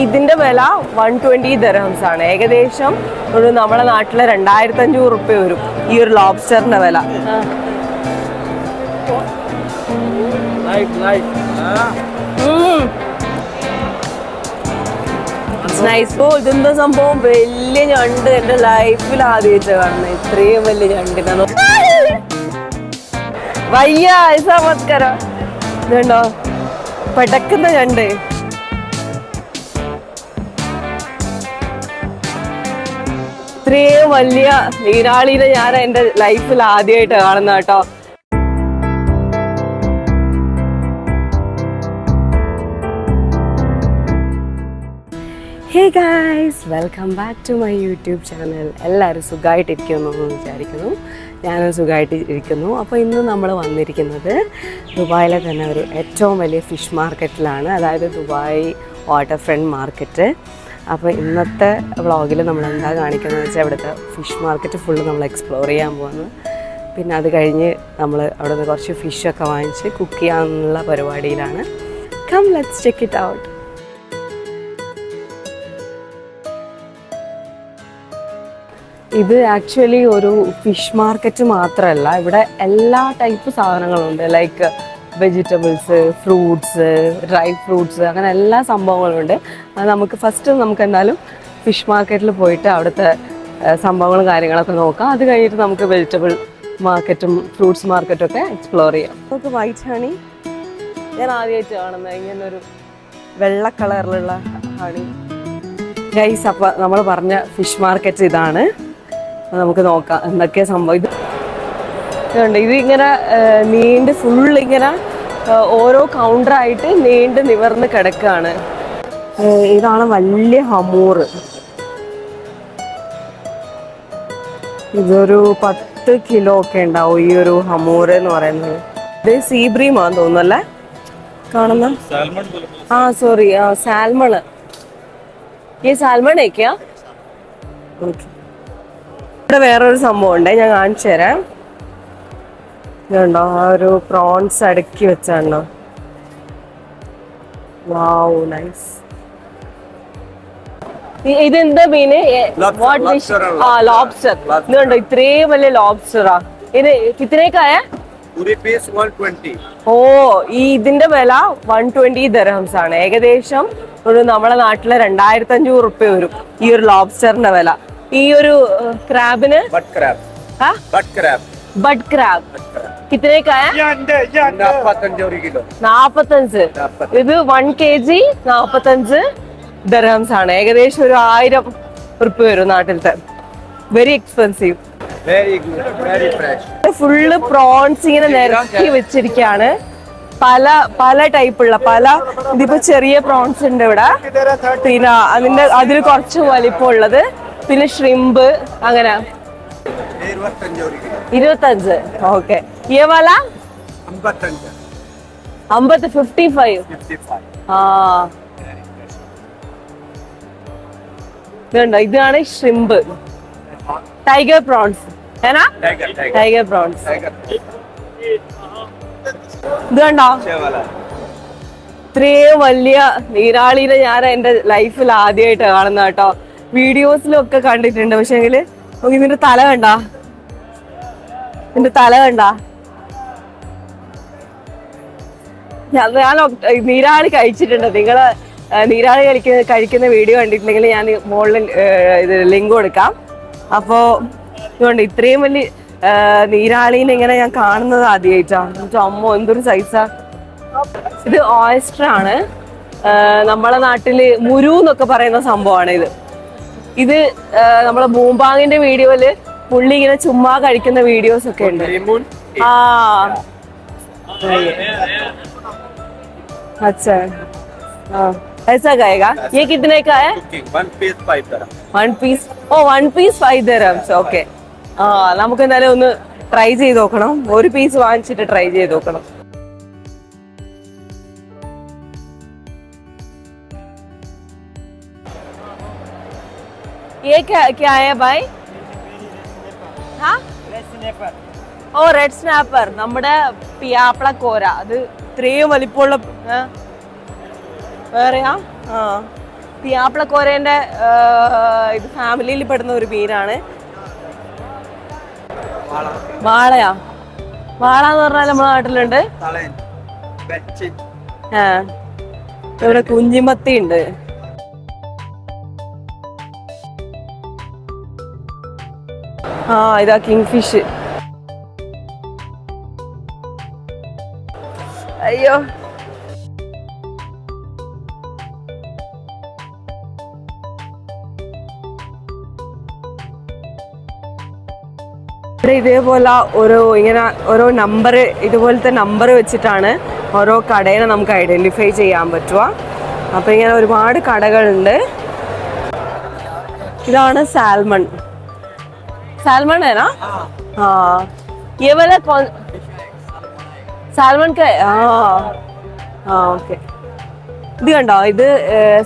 ഇതിന്റെ വില 120 ദിർഹംസ് ആണ്. ഏകദേശം ഒരു നമ്മളെ നാട്ടിലെ 2500 റുപ്യ വരും ഈ ഒരു ലോബ്സ്റ്ററിന്റെ വില. ഇതെന്താ സംഭവം? വലിയ ഞണ്ട്. എന്റെ ലൈഫിൽ ആദ്യമായിട്ട് കാണുന്നത് ഇത്രയും വലിയ ഞണ്ടിനെ. വയ്യ ഐസാമത്കര. ഇതുണ്ടോ പെടക്കുന്ന ഞണ്ട്. ഇത്രയും വലിയ നീരാളിനെ ഞാൻ എന്റെ ലൈഫിൽ ആദ്യമായിട്ട് കാണുന്ന കേട്ടോ. Hey guys, welcome back to my YouTube channel. എല്ലാവരും സുഖമായിട്ടിരിക്കുന്നു എന്ന് വിചാരിക്കുന്നു. ഞാനും സുഖമായിട്ട് ഇരിക്കുന്നു. അപ്പോൾ ഇന്ന് നമ്മൾ വന്നിരിക്കുന്നത് ദുബായിലെ തന്നെ ഒരു ഏറ്റവും വലിയ ഫിഷ് മാർക്കറ്റിലാണ്, അതായത് ദുബായ് വാട്ടർ ഫ്രണ്ട് മാർക്കറ്റ്. അപ്പോൾ ഇന്നത്തെ വ്ളോഗിൽ നമ്മൾ എന്താ കാണിക്കുന്നത് വെച്ചാൽ ഇവിടുത്തെ ഫിഷ് മാർക്കറ്റ് ഫുള്ള് നമ്മൾ എക്സ്പ്ലോർ ചെയ്യാൻ പോകുന്നു. പിന്നെ അത് കഴിഞ്ഞ് നമ്മൾ അവിടെ നിന്ന് കുറച്ച് ഫിഷൊക്കെ വാങ്ങിച്ച് കുക്ക് ചെയ്യാനുള്ള പരിപാടിയിലാണ്. Come let's check it out. ഇത് ആക്ച്വലി ഒരു ഫിഷ് മാർക്കറ്റ് മാത്രമല്ല, ഇവിടെ എല്ലാ ടൈപ്പ് സാധനങ്ങളുണ്ട്. Like vegetables, fruits, dry fruits, അങ്ങനെ എല്ലാ സംഭവങ്ങളുണ്ട്. അത് നമുക്ക് എന്തായാലും ഫിഷ് മാർക്കറ്റിൽ പോയിട്ട് അവിടുത്തെ സംഭവങ്ങളും കാര്യങ്ങളൊക്കെ നോക്കാം. അത് കഴിഞ്ഞിട്ട് നമുക്ക് വെജിറ്റബിൾ മാർക്കറ്റും ഫ്രൂട്ട്സ് മാർക്കറ്റും ഒക്കെ എക്സ്പ്ലോർ ചെയ്യാം. നമുക്ക് വൈറ്റ് ഹണി ഞാൻ ആദ്യമായിട്ട് കാണുന്നത്, ഇങ്ങനൊരു വെള്ള കളറിലുള്ള ഹണി. ഗൈസ്, അപ്പം നമ്മൾ പറഞ്ഞ ഫിഷ് മാർക്കറ്റ് ഇതാണ്. നമുക്ക് നോക്കാം എന്തൊക്കെയാ സംഭവം. ഇതുണ്ട്, ഇത് ഇങ്ങനെ നീണ്ട് ഫുള്ളിങ്ങനെ ഓരോ കൗണ്ടറായിട്ട് നീണ്ട് നിവർന്ന് കിടക്കുകയാണ്. ഇതാണ് വലിയ ഹമൂർ. ഇതൊരു 10 കിലോ ഒക്കെ ഉണ്ടാവും ഈ ഒരു ഹമൂർ എന്ന് പറയുന്നത്. ഇത് സീബ്രീമാന്ന് തോന്നുന്നു അല്ലേ കാണുന്ന? Sorry, salmon. ഈ സാൽമൺ ഒക്കെയാ. ഇവിടെ വേറൊരു സംഭവം ഉണ്ട്, ഞാൻ കാണിച്ചു തരാം. ഇതുണ്ടോ, ആ ഒരു പ്രോൺസ് അടുക്കി വെച്ചാണോ? വാവ്, നൈസ്. ഇതെന്താ മീന്? ലോബ്സ്റ്റർ. ഇതുണ്ടോ, ഇത്രയും വലിയ ലോബ്സ്റ്ററാ. ഇത് കിത്തനേക്കായ? ഓ, ഇതിന്റെ വില 120 ദിർഹംസ് ആണ്. ഏകദേശം ഒരു നമ്മളെ നാട്ടിലെ 2500 റുപ്യ വരും ഈ ഒരു ലോബ്സ്റ്ററിന്റെ വില. ഈ ഒരു ക്രാബിന് ബഡ് ക്രാബ് കിത്തനേക്കായ? 45. ഇത് 1 kg 45 ദിർഹംസ് ആണ്. ഏകദേശം ഒരു 1000 റുപ്യ വരും നാട്ടിലത്തെ. Very expensive. ഫുള്ള് പ്രോൺസ് ഇങ്ങനെ നിരക്കി വെച്ചിരിക്കുകയാണ്. പല ടൈപ്പുള്ള ഇതിപ്പോ ചെറിയ പ്രോൺസ് ഉണ്ട് ഇവിടെ, പിന്നെ അതിൽ കുറച്ച് വലിപ്പമുള്ളത്, പിന്നെ ഷ്രിമ്പ്, അങ്ങനെ 25. ഓക്കെ. ഈ വല 55. ഇതുണ്ടോ, ഇതാണ് ഷ്രിമ്പ്. ടൈഗർ പ്രോൺസ് ഏനാ? Tiger prawns. ഇത് കണ്ടോ, ഇത്രയും വലിയ നീരാളിനെ ഞാൻ എന്റെ ലൈഫിൽ ആദ്യമായിട്ട് കാണുന്ന കേട്ടോ. വീഡിയോസിലൊക്കെ കണ്ടിട്ടുണ്ട്, പക്ഷെ ഇതിന്റെ തല കണ്ട? ഞാൻ നീരാളി കഴിച്ചിട്ടുണ്ട്. നിങ്ങള് നീരാളി കഴിക്കുന്ന വീഡിയോ കണ്ടിട്ടുണ്ടെങ്കിൽ ഞാൻ മുകളിൽ ഇത് ലിങ്ക് കൊടുക്കാം. അപ്പോ ഇതുകൊണ്ട് ഇത്രയും വലിയ നീരാളീനെ ഇങ്ങനെ ഞാൻ കാണുന്നത് ആദ്യമായിട്ടാണ്. അമ്മോ, എന്തൊരു സൈസാ. ഇത് ഓയസ്റ്റർ ആണ്. നമ്മളെ നാട്ടില് മുരു എന്നൊക്കെ പറയുന്ന സംഭവമാണ് ഇത് നമ്മളെ ബൂംബാങ്ങിന്റെ വീഡിയോയില് പുള്ളി ഇങ്ങനെ ചുമ്മാ കഴിക്കുന്ന വീഡിയോസ് ഒക്കെ ഉണ്ട്. अच्छा, ऐसा खाएगा. ये कितने का है? 1 piece 5 dirham. 1 piece. Oh, 1 piece 5 dirhams. Okay. നമുക്ക് എന്തായാലും ഒന്ന് ട്രൈ ചെയ്ത് നോക്കണം. ഒരു പീസ് വാങ്ങിച്ചിട്ട് ട്രൈ ചെയ്ത് നോക്കണം. ये क्या है भाई? ഓ, റെഡ് സ്നാപ്പർ. നമ്മുടെ പിയാപ്പിള കോര. അത് ഇത്രയും വലിപ്പമുള്ള വേറെയാ? തിയാപ്പിളക്കോരേന്റെ ഇത് ഫാമിലിയിൽ പെടുന്ന ഒരു മീനാണ്. വാളയാ? വാള എന്ന് പറഞ്ഞാൽ നമ്മുടെ നാട്ടിലുണ്ട്. ഇവിടെ കുഞ്ഞിമത്തി ഉണ്ട്. ഇതാ കിങ് ഫിഷ്. അയ്യോ, ഇവിടെ ഇതേപോലെ ഓരോ നമ്പർ, ഇതുപോലത്തെ നമ്പർ വെച്ചിട്ടാണ് ഓരോ കടേനെ നമുക്ക് ഐഡന്റിഫൈ ചെയ്യാൻ പറ്റുക. അപ്പൊ ഇങ്ങനെ ഒരുപാട് കടകളുണ്ട്. ഇതാണ് സാൽമൺ. സാൽമൺ है ना? हाँ, ये वाला कौन? Salmon okay. ഇത് കണ്ടോ, ഇത്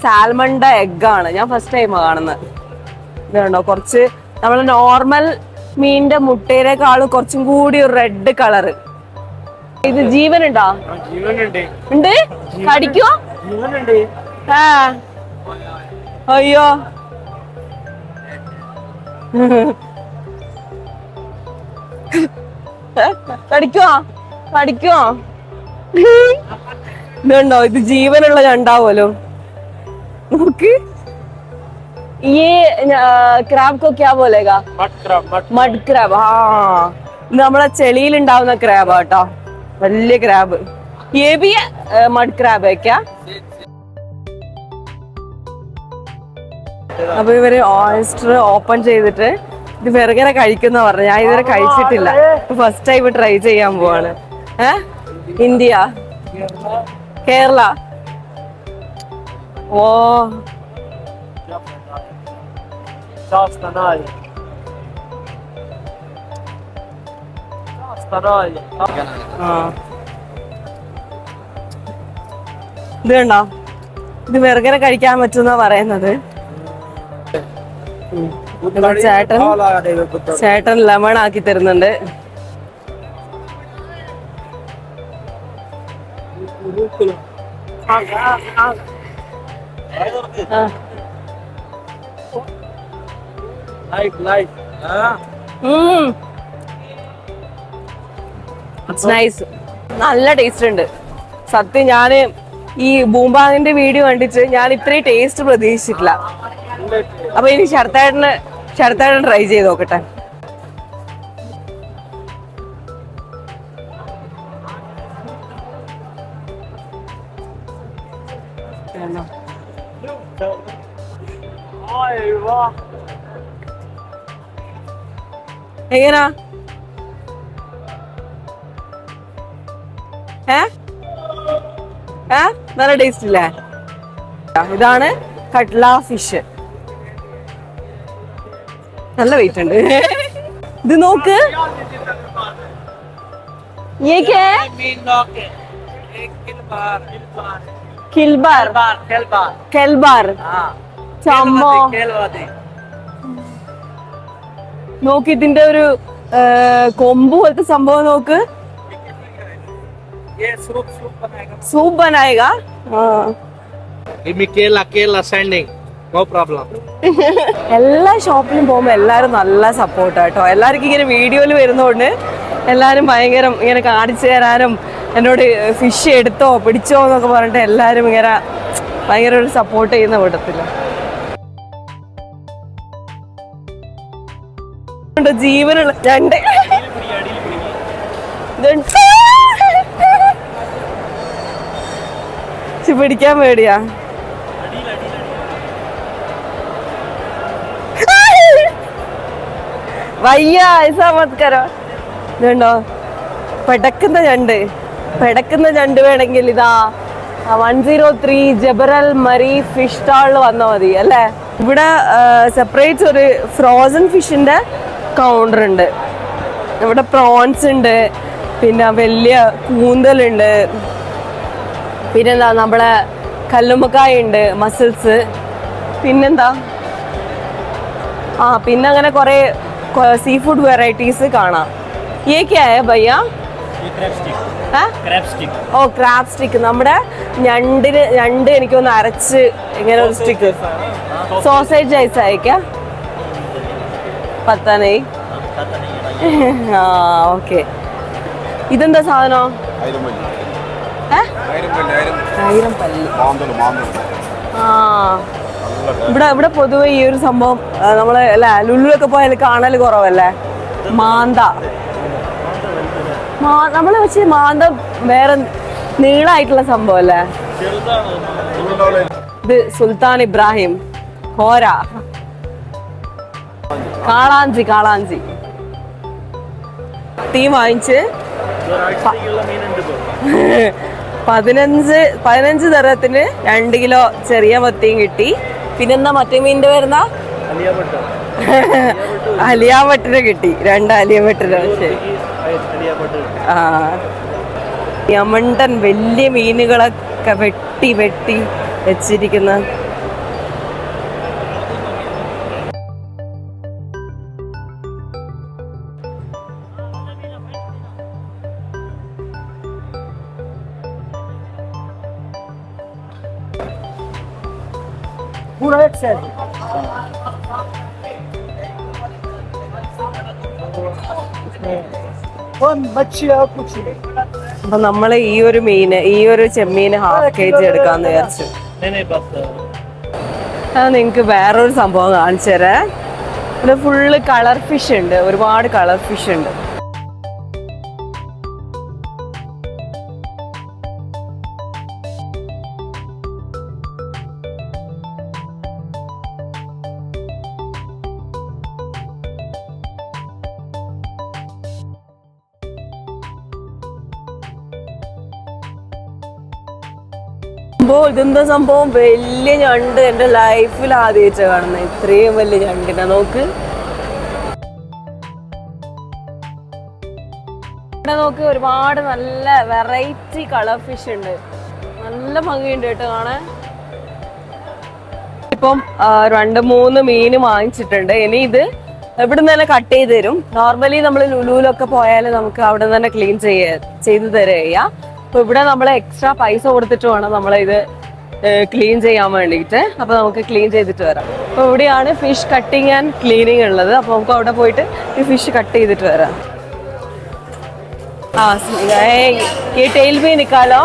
സാൽമണിന്റെ എഗ്ഗാണ്. ഞാൻ ഫസ്റ്റ് ടൈമാണ് കാണുന്നത്. ഇത് കണ്ടോ, കുറച്ച് നമ്മളെ നോർമൽ മീനിന്റെ മുട്ടേനേക്കാളും കുറച്ചും കൂടി ഒരു റെഡ് കളറ്. ഇത് ജീവനുണ്ടോ? ഉണ്ട്. കടിക്കോ? അയ്യോ, കടിക്കോ? കടിക്കോ? ഇതുണ്ടോ, ഇത് ജീവനുള്ള ഞണ്ടാവുമല്ലോ. നോക്ക്. ये क्राब को क्या बोलेगा? Mud crab. ഇത് നമ്മളെ ചെളിയിൽ ഉണ്ടാവുന്ന ക്രാബ് കേട്ടോ, വലിയ ക്രാബ്. ये भी मड क्रैब है क्या? അപ്പൊ ഇവര് ഓയിസ്റ്റർ ഓപ്പൺ ചെയ്തിട്ട് ഇത് വെറുതെ കഴിക്കുന്ന പറഞ്ഞു. ഞാൻ ഇതുവരെ കഴിച്ചിട്ടില്ല, ഫസ്റ്റ് ടൈം ട്രൈ ചെയ്യാൻ പോവാണ്. ഇന്ത്യ, കേരള. ഓ, ഇത് കണ്ടോ, ഇത് വെറുതെ കഴിക്കാൻ പറ്റുന്ന പറയുന്നത്. ചേട്ടൻ ലെമൺ ആക്കി തരുന്നുണ്ട്. നല്ല ടേസ്റ്റ് ഉണ്ട് സത്യം. ഞാന് ഈ ബൂംബാങ്ങിന്റെ വീഡിയോ കണ്ടിട്ട് ഞാൻ ഇത്രയും ടേസ്റ്റ് പ്രതീക്ഷിച്ചിട്ടില്ല. അപ്പൊ ഇനി ശരത്തേട്ടൻ ട്രൈ ചെയ്ത് നോക്കട്ടെ. എങ്ങനാ? നല്ല ടേസ്റ്റ് ഇല്ലേ? ഇതാണ് കട്ട്ല ഫിഷ്. നല്ല വെയിറ്റ് ഉണ്ട്. ഇത് നോക്ക്, നോക്ക് ഇതിന്റെ ഒരു കൊമ്പ് പോലത്തെ സംഭവം നോക്ക്. സൂപ്പ് ബനായേഗാ? എല്ലാ ഷോപ്പിലും പോകുമ്പോ എല്ലാരും നല്ല സപ്പോർട്ട് കേട്ടോ. എല്ലാവർക്കും ഇങ്ങനെ വീഡിയോയിൽ വരുന്നോണ്ട് എല്ലാരും ഭയങ്കര ഇങ്ങനെ കാണിച്ചു തരാനും എന്നോട് ഫിഷ് എടുത്തോ പിടിച്ചോ എന്നൊക്കെ പറഞ്ഞിട്ട് എല്ലാരും ഇങ്ങനെ ഭയങ്കര ഒരു സപ്പോർട്ട് ചെയ്യുന്ന കൂട്ടത്തില്ല. ജീവനുള്ള രണ്ട് പിടിക്കാൻ പേടിയാ. വയ്യ ഐസാമത്കരോ. ഇതുണ്ടോ പെടക്കുന്ന ഞണ്ട് വേണമെങ്കിൽ ഇതാ 103 ജബറൽ മരി ഫിഷ് സ്റ്റാളിൽ വന്നാൽ മതി അല്ലേ. ഇവിടെ സെപ്പറേറ്റ് ഒരു ഫ്രോസൺ ഫിഷിന്റെ കൗണ്ടർ ഉണ്ട്. ഇവിടെ പ്രോൺസ് ഉണ്ട്, പിന്നെ വലിയ കൂന്തലുണ്ട്, പിന്നെന്താ നമ്മളെ കല്ലുമ്മക്കായ ഉണ്ട്, മസിൽസ്, പിന്നെന്താ പിന്നെ അങ്ങനെ കുറെ സീ ഫുഡ് വെറൈറ്റീസ് കാണാം. ये क्या है भैया? ഓ ക്രാബ് സ്റ്റിക്ക്, നമ്മുടെ ഞണ്ട് എനിക്കൊന്ന് അരച്ച് ഇങ്ങനെ ഒരു സ്റ്റിക്ക്. സോസേജ് ഐസ് അയക്കാം. പത്താ നെയ്. ആ ഓക്കെ. ഇതെന്താ സാധനം? 1000 പല്ലി. ആ ഇവിടെ പൊതുവെ ഈ ഒരു സംഭവം നമ്മള് അല്ല ലുലുലൊക്കെ പോയാൽ കാണൽ കുറവല്ലേ. മാന്ത നമ്മള് പക്ഷേ മാന്ത വേറെ നീളായിട്ടുള്ള സംഭവം അല്ലേ. ഇത് സുൽത്താൻ ഇബ്രാഹിം കോര. കാളാഞ്ചി തീ വാങ്ങിച്ച് 15 തരത്തിന് 2 കിലോ ചെറിയ മത്തിയും കിട്ടി. പിന്നെന്താ മറ്റേ മീനിന്റെ വരുന്ന അലിയാമട്ടിന് കിട്ടി. 2 അലിയാമട്ടിന്. ശരി. ആ യമണ്ടൻ വലിയ മീനുകളൊക്കെ വെട്ടി വെച്ചിരിക്കുന്ന. അപ്പൊ നമ്മള് ഈ ഒരു ചെമ്മീന് ½ kg എടുക്കാന്ന് വിചാരിച്ചു. അത് നിങ്ങക്ക് വേറൊരു സംഭവം കാണിച്ചു തരാം. ഇവിടെ ഫുള്ള് കളർ ഫിഷ് ഉണ്ട്, ഒരുപാട് കളർ ഫിഷ് ഉണ്ട്. ഇതെന്താ സംഭവം? വലിയ ഞണ്ട്. എന്റെ ലൈഫിൽ ആദ്യമായിട്ടാ കാണുന്നത് ഇത്രയും വലിയ ഞണ്ടിനെ. നോക്ക് ഇവിടെ നോക്ക്, ഒരുപാട് നല്ല വെറൈറ്റി കളർ ഫിഷ് ഉണ്ട്. നല്ല ഭംഗിയുണ്ട് കേട്ടോ കാണാൻ. ഇപ്പം 2-3 മീന് വാങ്ങിച്ചിട്ടുണ്ട്. ഇനി ഇത് ഇവിടെ നിന്ന് തന്നെ കട്ട് ചെയ്ത് തരും. നോർമലി നമ്മൾ ലുലുവിലൊക്കെ പോയാൽ നമുക്ക് അവിടെ നിന്ന് തന്നെ ക്ലീൻ ചെയ്ത് തരുക. അപ്പൊ ഇവിടെ നമ്മൾ എക്സ്ട്രാ പൈസ കൊടുത്തിട്ട് വേണം നമ്മളിത് ക്ലീൻ ചെയ്യാൻ വേണ്ടിയിട്ട്. അപ്പൊ നമുക്ക് ക്ലീൻ ചെയ്തിട്ട് വരാം. അപ്പൊ ഇവിടെയാണ് ഫിഷ് കട്ടിങ് ആൻഡ് ക്ലീനിങ് ഉള്ളത്. അപ്പൊ നമുക്ക് അവിടെ പോയിട്ട് ഈ ഫിഷ് കട്ട് ചെയ്തിട്ട് വരാം. ആ ये टेल भी निकालो.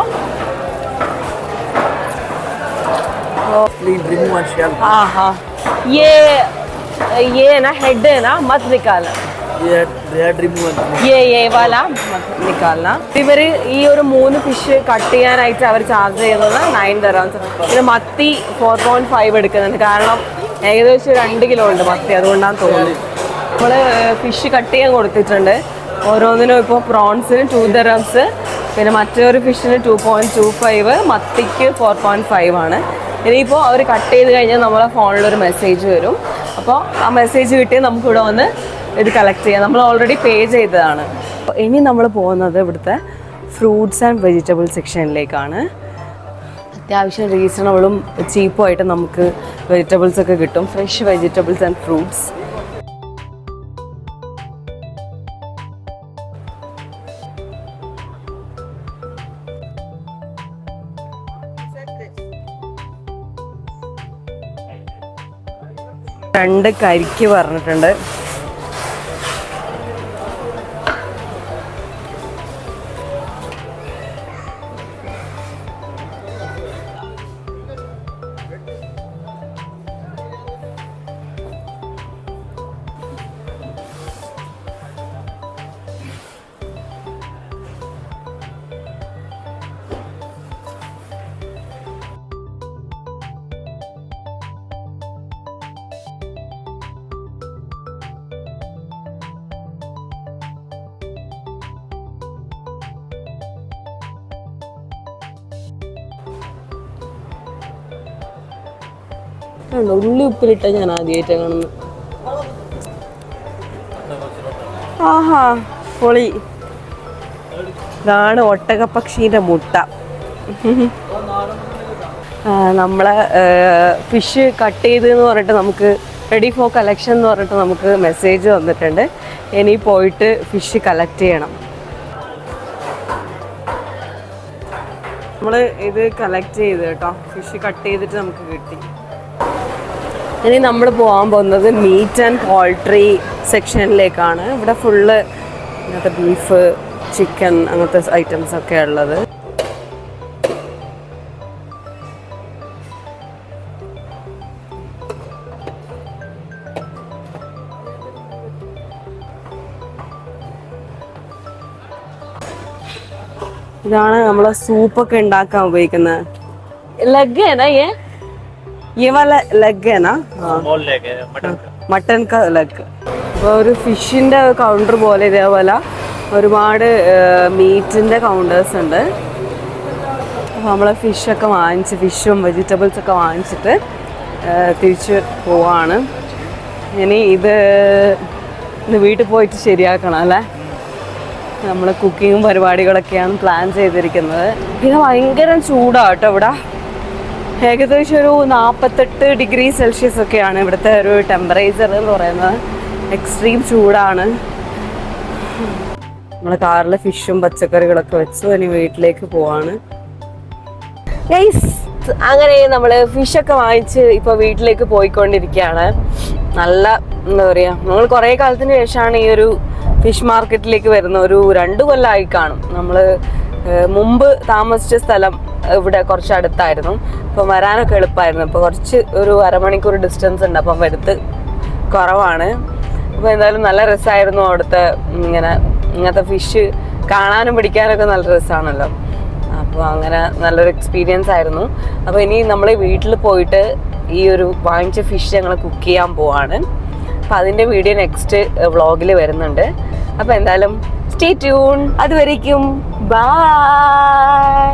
हाँ हाँ ये ना हेड है ना, मत निकालना. ये वाला निकालना. ഇവര് ഈ ഒരു 3 ഫിഷ് കട്ട് ചെയ്യാനായിട്ട് അവർ ചാർജ് ചെയ്യുന്നത് 9 dirhams. പിന്നെ മത്തി 4.5 എടുക്കുന്നുണ്ട്. കാരണം ഏകദേശം 2 കിലോ ഉണ്ട് മത്തി, അതുകൊണ്ടാണ് തോന്നുന്നത്. നമ്മള് ഫിഷ് കട്ട് ചെയ്യാൻ കൊടുത്തിട്ടുണ്ട്. ഓരോന്നിനും ഇപ്പോൾ പ്രോൺസിന് 2 dirhams, പിന്നെ മറ്റൊരു ഫിഷിന് 2.25, മത്തിക്ക് 4.5 ആണ്. ഇനിയിപ്പോൾ അവർ കട്ട് ചെയ്ത് കഴിഞ്ഞാൽ നമ്മളെ ഫോണിലൊരു മെസ്സേജ് വരും. അപ്പോൾ ആ മെസ്സേജ് കിട്ടിയാൽ നമുക്കിവിടെ വന്ന് ഇത് കളക്ട് ചെയ്യാം. നമ്മൾ ഓൾറെഡി പേ ചെയ്തതാണ്. ഇനി നമ്മൾ പോകുന്നത് ഇവിടുത്തെ ഫ്രൂട്ട്സ് ആൻഡ് വെജിറ്റബിൾ സെക്ഷനിലേക്കാണ്. അത്യാവശ്യം റീസണബിളും ചീപ്പും ആയിട്ട് നമുക്ക് വെജിറ്റബിൾസ് ഒക്കെ കിട്ടും. Fresh vegetables and fruits. രണ്ട് കരിക്ക് പറഞ്ഞിട്ടുണ്ട്. ഉള്ളി ഉപ്പിലിട്ട ഞാൻ ആദ്യമായിട്ട് കാണുന്നു. ആഹാ പൊളി. ഇതാണ് ഒട്ടകപ്പക്ഷീൻ്റെ മുട്ട. നമ്മളെ ഫിഷ് കട്ട് ചെയ്തെന്ന് പറഞ്ഞിട്ട് നമുക്ക് റെഡി ഫോർ കളക്ഷൻ എന്ന് പറഞ്ഞിട്ട് നമുക്ക് മെസ്സേജ് വന്നിട്ടുണ്ട്. ഇനി പോയിട്ട് ഫിഷ് കളക്ട് ചെയ്യണം. നമ്മൾ ഇത് കളക്ട് ചെയ്ത് കേട്ടോ, ഫിഷ് കട്ട് ചെയ്തിട്ട് നമുക്ക് കിട്ടി. ഇനി നമ്മൾ പോകാൻ പോകുന്നത് മീറ്റ് ആൻഡ് പോൾട്രി സെക്ഷനിലേക്കാണ്. ഇവിടെ ഫുള്ള് ഇങ്ങനത്തെ ബീഫ്, ചിക്കൻ അങ്ങനത്തെ ഐറ്റംസ് ഒക്കെ ഉള്ളത്. ഇതാണ് നമ്മളെ സൂപ്പൊക്കെ ഉണ്ടാക്കാൻ ഉപയോഗിക്കുന്നത്. ലെഗ് है ना ये वाला ലെഗ് है ना? മട്ടൻ ക ലെഗ്. അപ്പോൾ ഒരു ഫിഷിൻ്റെ കൗണ്ടർ പോലെ ഇതേപോലെ ഒരുപാട് മീറ്റിൻ്റെ കൗണ്ടേഴ്സ് ഉണ്ട്. അപ്പോൾ നമ്മൾ ഫിഷൊക്കെ വാങ്ങിച്ച്, ഫിഷും വെജിറ്റബിൾസൊക്കെ വാങ്ങിച്ചിട്ട് തിരിച്ച് പോവാണ്. ഇനി ഇന്ന് വീട്ടിൽ പോയിട്ട് ശരിയാക്കണം അല്ലേ. നമ്മൾ കുക്കിങ്ങും പരിപാടികളൊക്കെയാണ് പ്ലാൻ ചെയ്തിരിക്കുന്നത്. പിന്നെ ഭയങ്കര ചൂടാണ് കേട്ടോ ഇവിടെ. ഏകദേശം ഒരു 48 ഡിഗ്രി സെൽഷ്യസ് ഒക്കെയാണ് ഇവിടുത്തെ ഒരു ടെമ്പറേച്ചർ എന്ന് പറയുന്നത്. എക്സ്ട്രീം ചൂടാണ്. നമ്മൾ കാറിൽ ഫിഷും പച്ചക്കറികളൊക്കെ വെച്ചു. ഇനി വീട്ടിലേക്ക് പോവാണ്. അങ്ങനെ നമ്മൾ ഫിഷൊക്കെ വാങ്ങിച്ച് ഇപ്പോൾ വീട്ടിലേക്ക് പോയിക്കൊണ്ടിരിക്കുകയാണ്. നല്ല എന്താ പറയുക, നമ്മൾ കുറേ കാലത്തിന് ശേഷമാണ് ഈ ഒരു ഫിഷ് മാർക്കറ്റിലേക്ക് വരുന്ന. ഒരു 2 കൊല്ലമായി കാണും. നമ്മൾ മുമ്പ് താമസിച്ച സ്ഥലം ഇവിടെ കുറച്ച് അടുത്തായിരുന്നു. അപ്പം വരാനൊക്കെ എളുപ്പമായിരുന്നു. ഇപ്പോൾ കുറച്ച് ഒരു അരമണിക്കൂർ ഡിസ്റ്റൻസ് ഉണ്ട്. അപ്പം വരുത്ത് കുറവാണ്. അപ്പോൾ എന്തായാലും നല്ല രസമായിരുന്നു അവിടുത്തെ. ഇങ്ങനത്തെ ഫിഷ് കാണാനും പിടിക്കാനൊക്കെ നല്ല രസമാണല്ലോ. അപ്പോൾ അങ്ങനെ നല്ലൊരു എക്സ്പീരിയൻസ് ആയിരുന്നു. അപ്പോൾ ഇനി നമ്മൾ വീട്ടിൽ പോയിട്ട് ഈ ഒരു വാങ്ങിച്ച ഫിഷ് ഞങ്ങൾ കുക്ക് ചെയ്യാൻ പോവാണ്. അപ്പം അതിൻ്റെ വീഡിയോ നെക്സ്റ്റ് വ്ളോഗിൽ വരുന്നുണ്ട്. അപ്പോൾ എന്തായാലും സ്റ്റേ ട്യൂൺ. അതുവരേക്കും ബൈ.